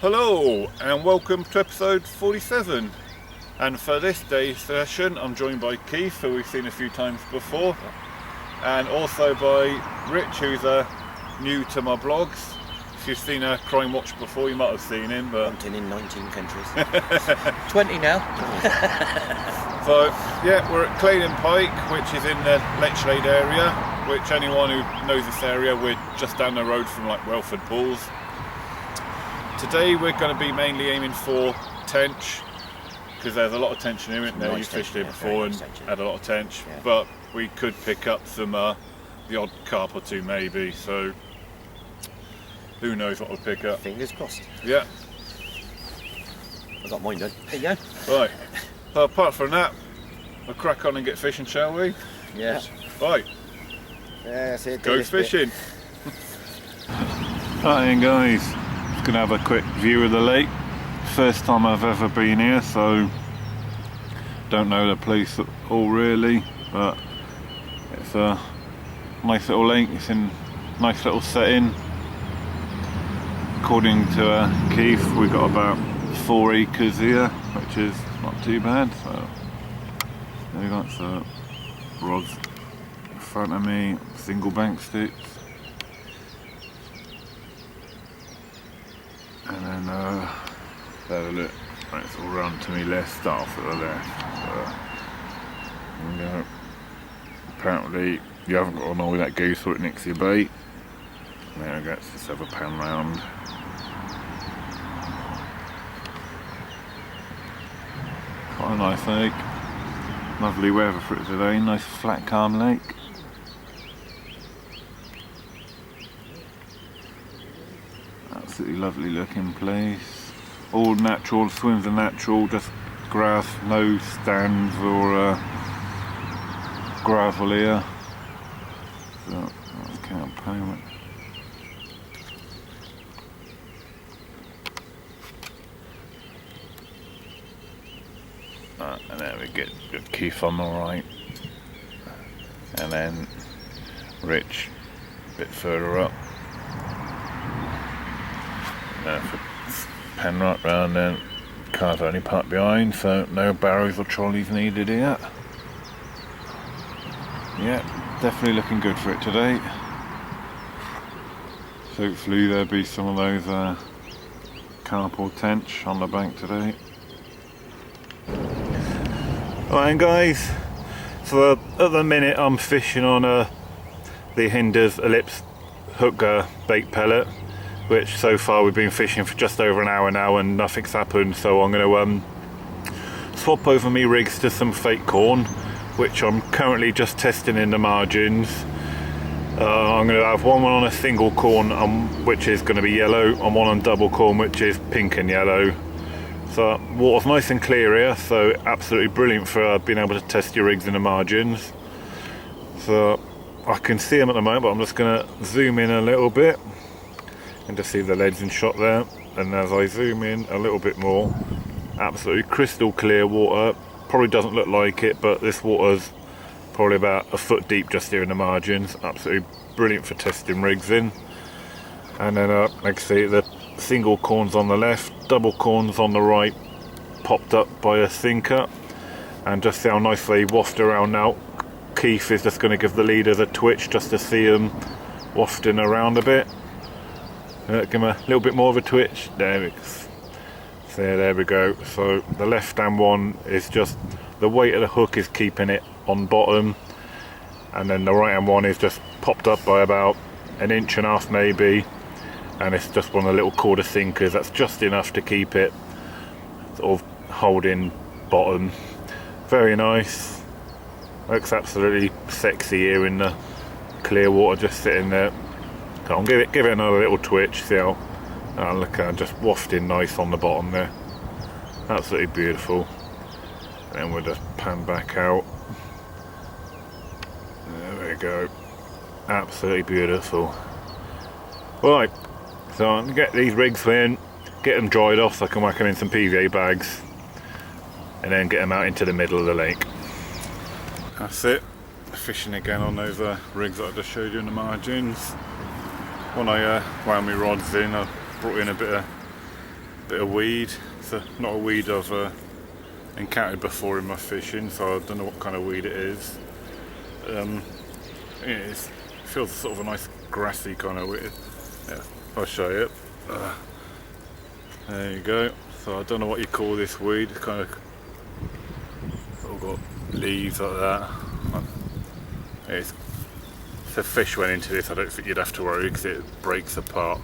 Hello and welcome to episode 47, and for this day's session I'm joined by Keith, who we've seen a few times before, and also by Rich, who's new to my vlogs. If you've seen a Crime Watch before you might have seen him, but... Hunting in 19 countries. 20 now. So yeah, we're at Claydon Pike, which is in the Lechlade area, which anyone who knows this area, we're just down the road from like Welford Pools. Today we're going to be mainly aiming for tench, because there's a lot of tench here, isn't there? Nice You fished tench, here before and had a lot of tench, but we could pick up some the odd carp or two maybe, so who knows what we'll pick up. Fingers crossed. Yeah. I got mine done. There you go. Right. So apart from that, we'll crack on and get fishing, shall we? Yeah. Right. Yeah, that's it. Go fishing. Right then guys, just gonna have a quick view of the lake. First time I've ever been here, so don't know the place at all really, but it's a nice little lake. It's in a nice little setting. According to Keith, we've got about 4 acres here, which is not too bad. So there you go, so rods in front of me, single bank sticks. And then have a look, right, it's all round to me left, start off at the left. There we go. Apparently you haven't got to know that goose hook next to your bait. There we go, let's just have a pan round. Quite a nice lake. Lovely weather for it today, nice flat calm lake. Absolutely lovely looking place. All natural, swims are natural, just grass, no stands or gravel here. So that's Count Payment. And there we get good Keith on the right, and then Rich a bit further up. Pan right round then, car's only parked behind, so no barrows or trolleys needed here. Yeah, definitely looking good for it today. So hopefully there'll be some of those carp or tench on the bank today. Alright guys, so at the minute I'm fishing on the Hinder's Ellipse hook bait pellet, which so far we've been fishing for just over an hour now and nothing's happened, so I'm going to swap over me rigs to some fake corn, which I'm currently just testing in the margins. I'm going to have one on a single corn which is going to be yellow, and one on double corn which is pink and yellow. So water's nice and clear here, so absolutely brilliant for being able to test your rigs in the margins. So I can see them at the moment, but I'm just going to zoom in a little bit and just see the leads in shot there. And as I zoom in a little bit more, absolutely crystal clear water. Probably doesn't look like it, but this water's probably about a foot deep just here in the margins. Absolutely brilliant for testing rigs in. And then like I see, the single corns on the left, double corns on the right, popped up by a sinker, and just see how nice they waft around now. Keith is just going to give the leaders a twitch just to see them wafting around a bit. Give them a little bit more of a twitch. There we go. So the left hand one is just the weight of the hook is keeping it on bottom, and then the right hand one is just popped up by about 1.5 inches maybe, and it's just one of the little quarter sinkers. That's just enough to keep it sort of holding bottom. Very nice. Looks absolutely sexy here in the clear water, just sitting there. So I'll give it another little twitch. See how look, just wafting nice on the bottom there. Absolutely beautiful. And then we'll just pan back out. There we go. Absolutely beautiful. Right. So I'm going to get these rigs in, get them dried off so I can whack them in some PVA bags, and then get them out into the middle of the lake. That's it. Fishing again on those rigs that I just showed you in the margins. When I wound my rods in, I brought in a bit of bit of weed. It's not a weed I've encountered before in my fishing, so I don't know what kind of weed it is. It feels sort of a nice grassy kind of weed. Yeah, I'll show you. There you go. So I don't know what you call this weed. It's kind of all got leaves like that. If a fish went into this, I don't think you'd have to worry because it breaks apart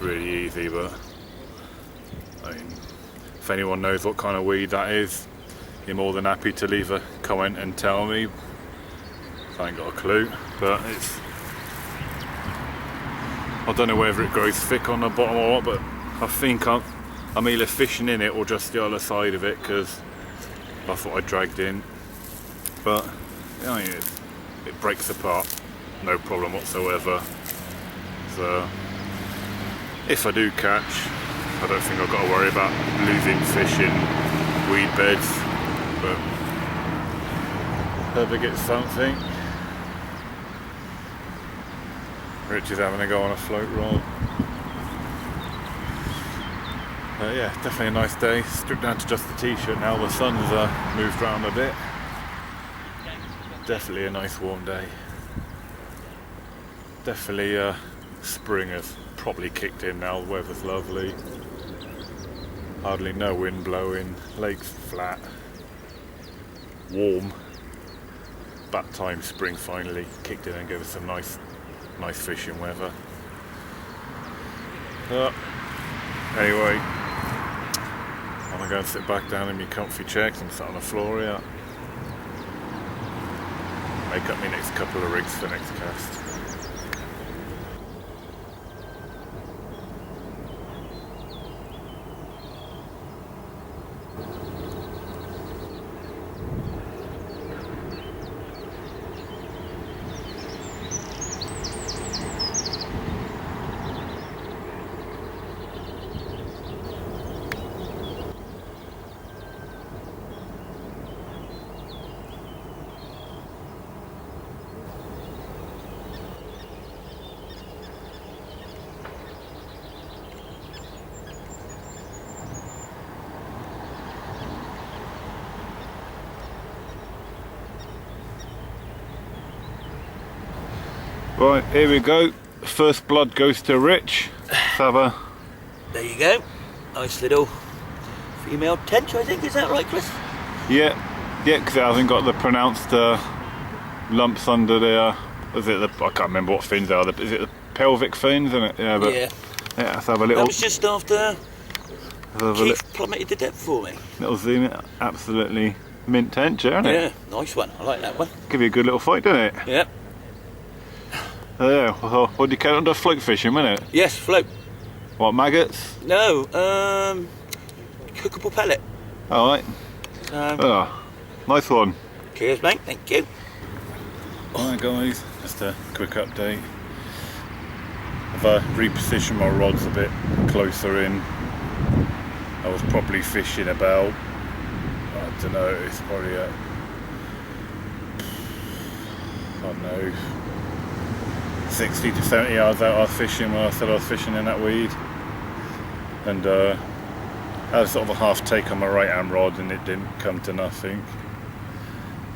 really easy. But I mean, if anyone knows what kind of weed that is, you're more than happy to leave a comment and tell me. I ain't got a clue, but I don't know whether it grows thick on the bottom or what, but I think I'm either fishing in it or just the other side of it, because that's what I dragged in. But yeah, I mean, it breaks apart, no problem whatsoever. So if I do catch, I don't think I've got to worry about losing fish in weed beds. But if I get something, Rich is having a go on a float roll. Yeah, definitely a nice day. Stripped down to just the t-shirt now. The sun's moved around a bit. Definitely a nice warm day. Definitely spring has probably kicked in now. The weather's lovely. Hardly no wind blowing. Lake's flat. Warm. About time spring finally kicked in and gave us some nice fishing weather. Anyway, I'm gonna go and sit back down in my comfy chair because I'm sat on the floor here. Make up my next couple of rigs for next cast. Right, here we go. First blood goes to Rich. Let's have a... There you go. Nice little female tench, I think. Is that right, Chris? Yeah, because it hasn't got the pronounced lumps under the... is it the... I can't remember what fins they are. Is it the pelvic fins, isn't it? Yeah, but... Yeah, let's have a little... That was just after Keith plummeted the depth for me. Little zoom in. Absolutely mint tench, isn't it? Yeah, nice one. I like that one. Give you a good little fight, doesn't it? Yeah. Yeah, well, what do you count under float fishing, wasn't it? Yes, float. What, maggots? No, cookable pellet. Alright. Nice one. Cheers, mate, thank you. Alright guys, just a quick update. I've repositioned my rods a bit closer in. I was probably fishing about, I don't know, it's probably I don't know, 60 to 70 yards out I was fishing when I said I was fishing in that weed. And I had sort of a half take on my right hand rod and it didn't come to nothing.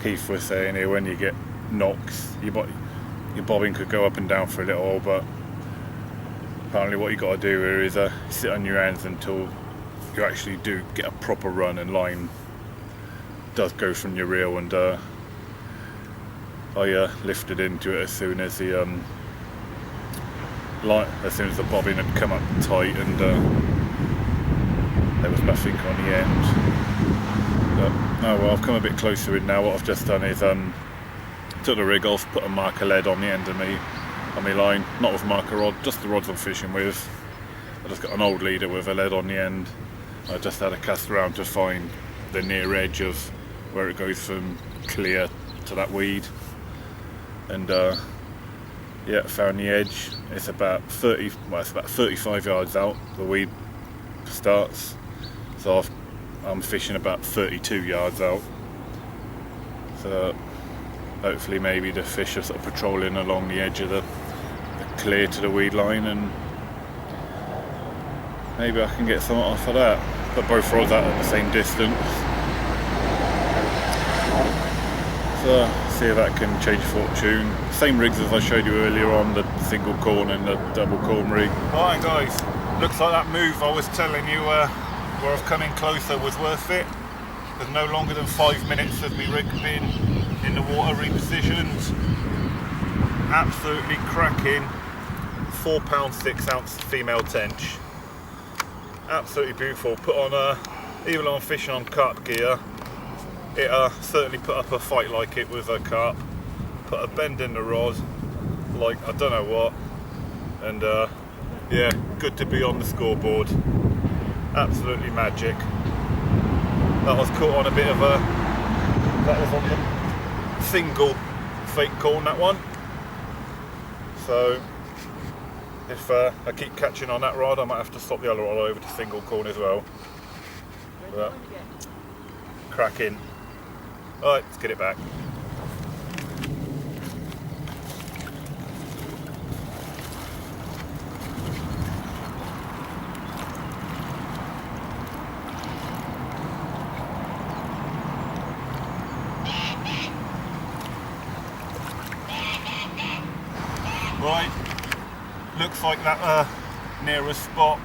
Keith was saying here, when you get knocks, your bobbing could go up and down for a little, but apparently what you got to do here is sit on your hands until you actually do get a proper run and line does go from your reel. And I lifted into it as soon as the bobbin had come up tight, and there was nothing on the end. But oh well, I've come a bit closer in now. What I've just done is took the rig off, put a marker lead on the end of me on my line, not with marker rod, just the rods I'm fishing with. I just got an old leader with a lead on the end. I just had a cast around to find the near edge of where it goes from clear to that weed. And yeah, found the edge. It's about 35 yards out the weed starts, so I'm fishing about 32 yards out. So hopefully maybe the fish are sort of patrolling along the edge of the clear to the weed line, and maybe I can get something off of that. But both rods out at the same distance. So see if that can change fortune. Same rigs as I showed you earlier on, the single corn and the double corn rig. Right guys, looks like that move I was telling you where I've come in closer was worth it. There's no longer than 5 minutes of me rig being in the water repositioned. Absolutely cracking 4 £6 ounce female tench. Absolutely beautiful. Put on even though I'm fishing on carp gear, it certainly put up a fight like it was a carp. Put a bend in the rod like I don't know what, and yeah, good to be on the scoreboard. Absolutely magic. That was caught on a bit of a, that was on the single fake corn, that one. So if I keep catching on that rod, I might have to swap the other rod over to single corn as well. But cracking. Alright, let's get it back. Right, looks like that nearest spot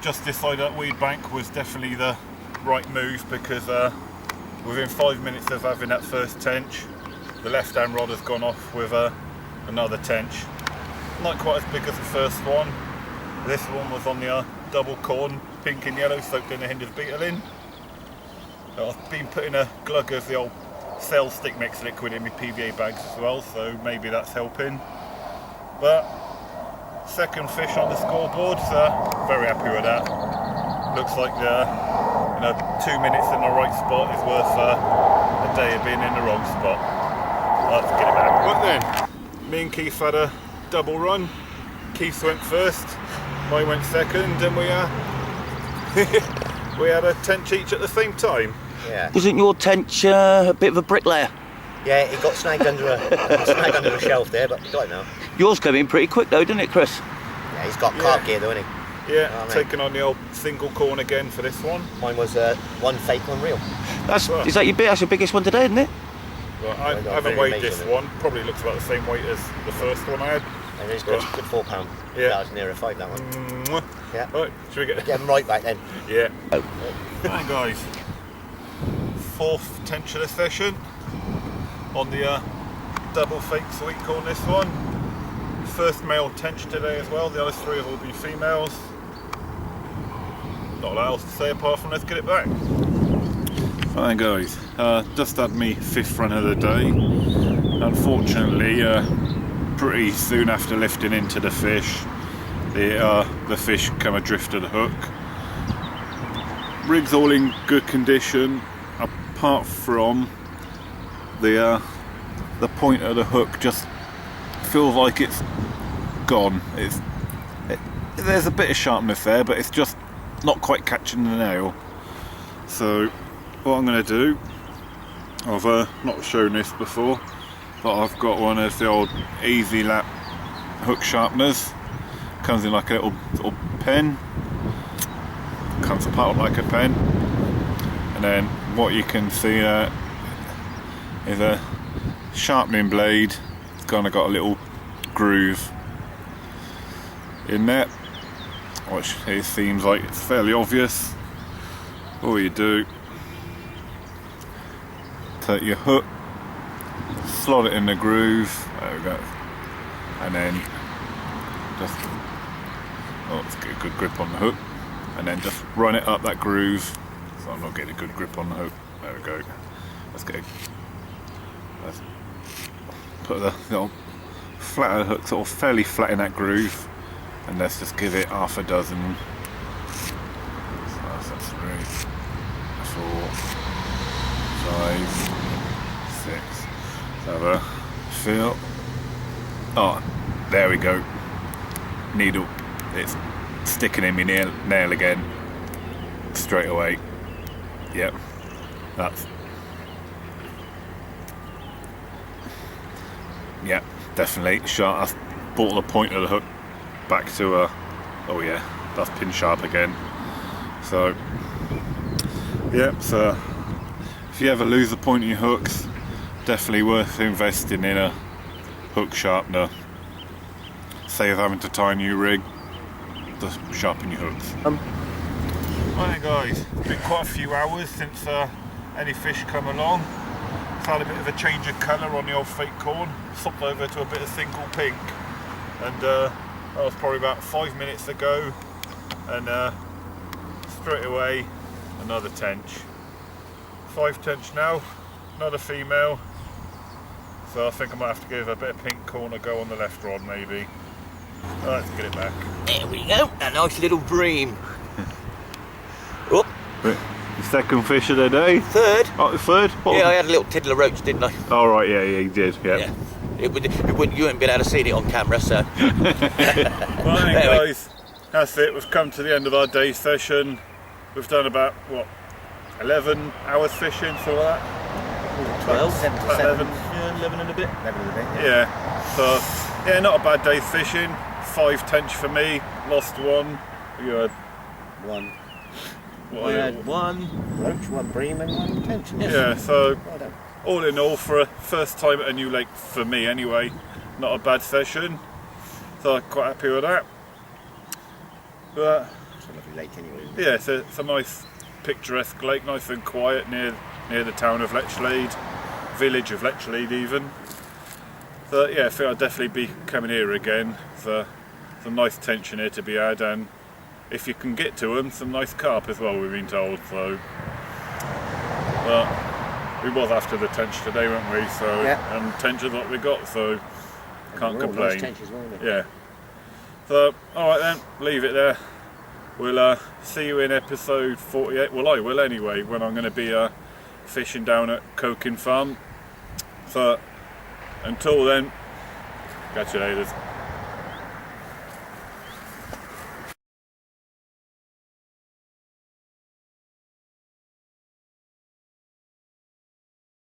just this side of that weed bank was definitely the right move, because within 5 minutes of having that first tench, the left hand rod has gone off with another tench. Not quite as big as the first one. This one was on the double corn, pink and yellow, soaked in a hint of beetling. I've been putting a glug of the old cell stick mix liquid in my PVA bags as well, so maybe that's helping. But second fish on the scoreboard, so very happy with that. Looks like 2 minutes in the right spot is worth a day of being in the wrong spot. Let's get it back. Right then, me and Keith had a double run. Keith went first, I went second, and we we had a tench each at the same time. Yeah. Wasn't your tench a bit of a bricklayer? Yeah, it got snagged under a shelf there, but got it now. Yours came in pretty quick though, didn't it, Chris? Yeah, he's got carp gear though, hasn't he? Yeah, taking on the old single corn again for this one. Mine was one fake, one real. Is that your that's your biggest one today, isn't it? Well, I haven't weighed this one. Probably looks about the same weight as the first one I had. And it's good £4. Yeah. That was near a 5, that one. Yeah. Right, should we get them right back then? Yeah. Hi guys. Fourth tench of the session on the double fake sweet corn, this one. First male tench today as well, the other three have all been females. Not a lot else to say apart from let's get it back. Hi guys, just had me 5th run of the day. Unfortunately, pretty soon after lifting into the fish, the fish come adrift of the hook. Rig's all in good condition, apart from the point of the hook just feels like it's gone. There's a bit of sharpness there, but it's just not quite catching the nail. So what I'm going to do, I've not shown this before, but I've got one of the old Easy Lap hook sharpeners. Comes in like a little pen, comes apart like a pen, and then what you can see is a sharpening blade. It's kind of got a little groove in there, which it seems like it's fairly obvious. All you do, take your hook, slot it in the groove, there we go, and then just, let's get a good grip on the hook, and then just run it up that groove. So I'm not getting a good grip on the hook, there we go. Let's put the little flatter hook sort of fairly flat in that groove, and let's just give it half a dozen. So that's 3, 4, 5, 6. Let's have a feel. Oh, there we go. Needle, it's sticking in my nail again straight away. Yep, that's, yeah, definitely sharp. I've brought the point of the hook back to oh yeah, that's pin sharp again. So yeah, so if you ever lose the point in your hooks, definitely worth investing in a hook sharpener. Save having to tie a new rig to sharpen your hooks. Right guys, it's been quite a few hours since any fish come along. It's had a bit of a change of colour on the old fake corn, swapped over to a bit of single pink, and that was probably about 5 minutes ago, and straight away another tench. 5 tench now, another female, so I think I might have to give a bit of pink corn a go on the left rod maybe. Right, let's get it back. There we go, a nice little bream. Oh. The second fish of the day? Third. Oh, third? What? Yeah, I had a little tiddler roach, didn't I? Oh right, yeah, you did, yeah. You wouldn't been able to see it on camera, so. Right guys, that's it, we've come to the end of our day session. We've done about, what, 11 hours fishing, so that? 12, 7 to 7. Yeah, 11 and a bit. 11 and a bit, yeah. Yeah, so, yeah, not a bad day's fishing. 5 tench for me, lost 1. You had 1. what, I had 1 roach, 1 bream and 1 tench. yeah, so Well done. all in all, for a first time at a new lake for me anyway, not a bad session. So I'm quite happy with that. But It's a lovely lake anyway. yeah, it's a nice picturesque lake, nice and quiet near the town of Lechlade, village of Lechlade even. So yeah, I think I'll definitely be coming here again. So some nice tension here to be had, and if you can get to them, some nice carp as well, we've been told. So, but we was after the tench today, weren't we? So Yeah. and tench is what we got, so can't They're all complain. Nice tenches, weren't they? Yeah. So, alright then, leave it there. We'll see you in episode 48. Well, I will anyway, when I'm going to be fishing down at Coking Farm. So, until then, catch you later.